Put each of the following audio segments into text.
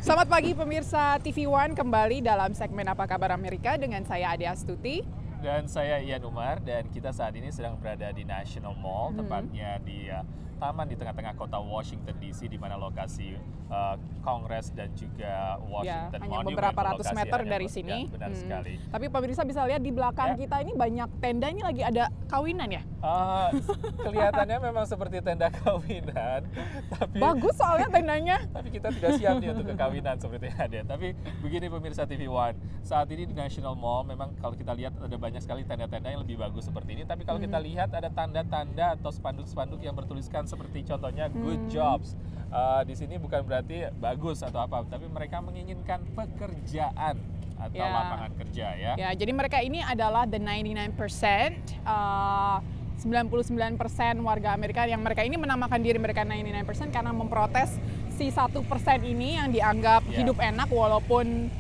Selamat pagi pemirsa TV One, kembali dalam segmen Apa Kabar Amerika dengan saya Ade Astuti. Dan saya Ian Umar, dan kita saat ini sedang berada di National Mall, tepatnya di taman di tengah-tengah kota Washington DC, di mana lokasi Kongres dan juga Washington Hanya Monument beberapa ratus meter dari sini. Benar sekali. Tapi pemirsa bisa lihat di belakang kita ini banyak tenda, ini lagi ada kawinan ya? Kelihatannya memang seperti tenda kawinan, tapi bagus soalnya tendanya. Tapi kita tidak siap nih untuk kekawinan seperti yang ada. Tapi begini pemirsa TV One, saat ini di National Mall memang kalau kita lihat ada banyak sekali tenda-tenda yang lebih bagus seperti ini. Tapi kalau kita lihat ada tanda-tanda atau spanduk-spanduk yang bertuliskan seperti contohnya good jobs. Di sini bukan berarti bagus atau apa, tapi mereka menginginkan pekerjaan atau lapangan kerja ya. Ya, jadi mereka ini adalah the 99%, 99% warga Amerika yang mereka ini menamakan diri mereka 99% karena memprotes si 1% ini yang dianggap hidup enak walaupun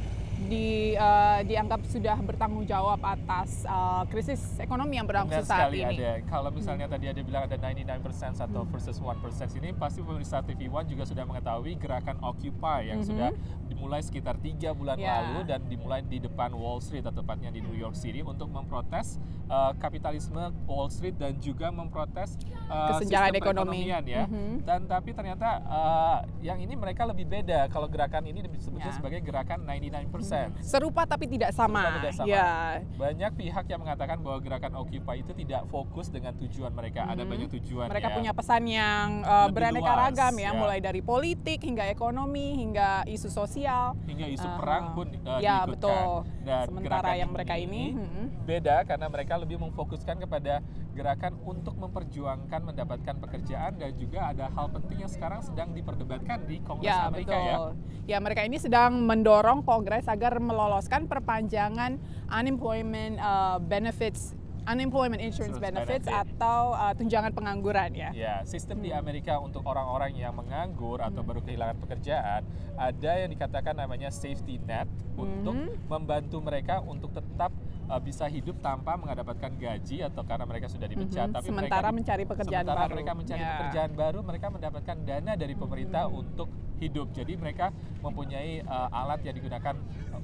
dianggap sudah bertanggung jawab atas krisis ekonomi yang berlangsung saat ini. Kalau misalnya tadi ada bilang ada 99% atau versus 1% ini, pasti pemirsa TV One juga sudah mengetahui gerakan Occupy yang sudah dimulai sekitar 3 bulan lalu dan dimulai di depan Wall Street atau tepatnya di New York City untuk memprotes kapitalisme Wall Street dan juga memprotes kesenjangan ekonomi ya. Dan tapi ternyata yang ini mereka lebih beda. Kalau gerakan ini disebutnya sebagai gerakan 99%. Serupa tapi tidak sama. Ya. Banyak pihak yang mengatakan bahwa gerakan Occupy itu tidak fokus dengan tujuan mereka. Ada banyak tujuan. Mereka punya pesan yang beraneka ragam ya, mulai dari politik hingga ekonomi hingga isu sosial, hingga isu perang pun ya, diikutkan. Betul. Dan sementara yang mereka ini beda karena mereka lebih memfokuskan kepada gerakan untuk memperjuangkan mendapatkan pekerjaan, dan juga ada hal penting yang sekarang sedang diperdebatkan di Kongres Amerika ya. Mereka ini sedang mendorong Kongres agar meloloskan perpanjangan unemployment insurance benefits atau tunjangan pengangguran ya. Ya, sistem di Amerika untuk orang-orang yang menganggur atau baru kehilangan pekerjaan, ada yang dikatakan namanya safety net untuk membantu mereka untuk tetap bisa hidup tanpa mendapatkan gaji atau karena mereka sudah dipecat. Tapi sementara mencari pekerjaan baru. Mereka mencari pekerjaan baru, mereka mendapatkan dana dari pemerintah untuk hidup. Jadi mereka mempunyai alat yang digunakan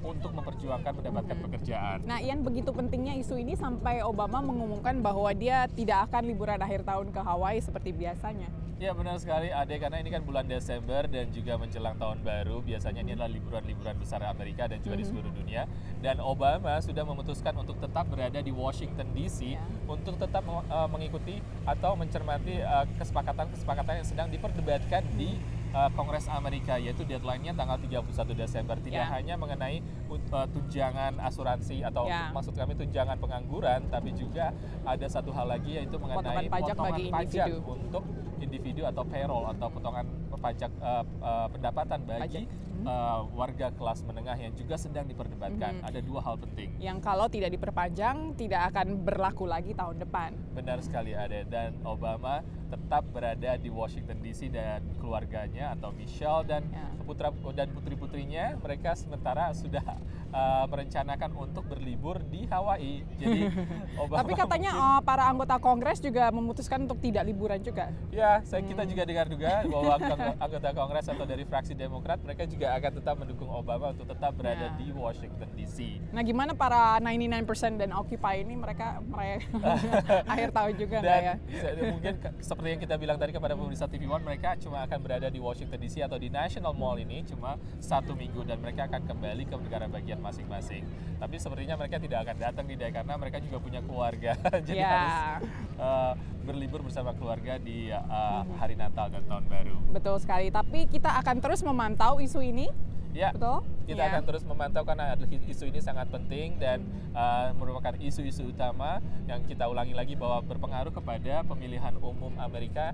untuk memperjuangkan mendapatkan pekerjaan. Nah, Ian, begitu pentingnya isu ini sampai Obama mengumumkan bahwa dia tidak akan liburan akhir tahun ke Hawaii seperti biasanya. Ya, benar sekali, Ade, karena ini kan bulan Desember dan juga menjelang tahun baru. Biasanya ini adalah liburan-liburan besar Amerika dan juga di seluruh dunia. Dan Obama sudah memutuskan untuk tetap berada di Washington DC untuk tetap mengikuti atau mencermati kesepakatan-kesepakatan yang sedang diperdebatkan di Kongres Amerika, yaitu deadline-nya tanggal 31 Desember. Tidak hanya mengenai tunjangan asuransi atau maksud kami tunjangan pengangguran, tapi juga ada satu hal lagi, yaitu mengenai potongan pajak untuk individu atau payroll atau potongan pajak pendapatan bagi warga kelas menengah yang juga sedang diperdebatkan. Ada dua hal penting yang kalau tidak diperpanjang tidak akan berlaku lagi tahun depan. Benar sekali, Ade. Dan Obama tetap berada di Washington DC dan keluarganya atau Michelle dan putra dan putri-putrinya, mereka sementara sudah merencanakan untuk berlibur di Hawaii. Jadi Obama tapi katanya para anggota Kongres juga memutuskan untuk tidak liburan juga. Ya, kita juga dengar-dengar bahwa anggota Kongres atau dari fraksi Demokrat, mereka juga akan tetap mendukung Obama untuk tetap berada di Washington DC. Nah, gimana para 99% dan Occupy ini mereka akhir tahun juga nggak ya? Mungkin seperti yang kita bilang tadi kepada pemirsa TV One, mereka cuma akan berada di Washington DC atau di National Mall ini cuma 1 minggu dan mereka akan kembali ke negara bagian masing-masing. Tapi sepertinya mereka tidak akan datang karena mereka juga punya keluarga. Jadi harus berlibur bersama keluarga di hari Natal dan Tahun Baru. Betul sekali. Tapi kita akan terus memantau isu ini. Ya, betul. Kita akan terus memantau karena isu ini sangat penting dan merupakan isu-isu utama yang kita ulangi lagi bahwa berpengaruh kepada pemilihan umum Amerika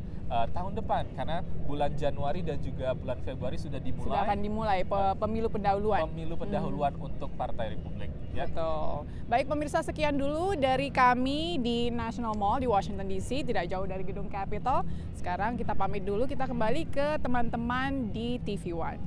tahun depan, karena bulan Januari dan juga bulan Februari sudah akan dimulai pemilu pendahuluan. Pemilu pendahuluan untuk Partai Republik. Ya. Betul. Baik pemirsa, sekian dulu dari kami di National Mall di Washington DC, tidak jauh dari gedung Capitol. Sekarang kita pamit dulu, kita kembali ke teman-teman di TV One.